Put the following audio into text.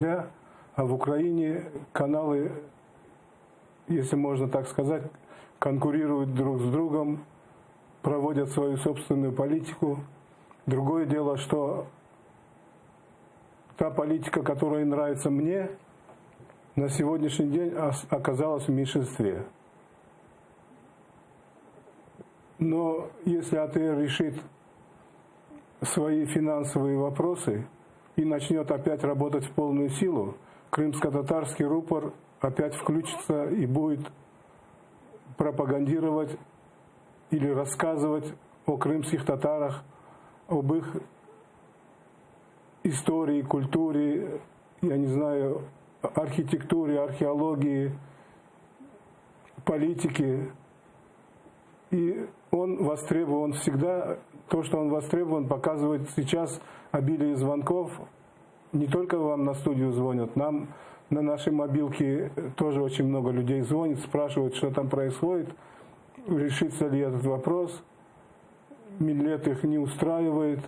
А в Украине каналы, если можно так сказать, конкурируют друг с другом, проводят свою собственную политику. Другое дело, что та политика, которая нравится мне, на сегодняшний день оказалась в меньшинстве. Но если АТР решит свои финансовые вопросы и начнет опять работать в полную силу, крымско-татарский рупор опять включится и будет пропагандировать или рассказывать о крымских татарах, об их истории, культуре, я не знаю, архитектуре, археологии, политике. И он востребован всегда. То, что он востребован, показывает сейчас обилие звонков. Не только вам на студию звонят, нам на нашей мобилке тоже очень много людей звонит, спрашивают, что там происходит, решится ли этот вопрос. Миллет их не устраивает.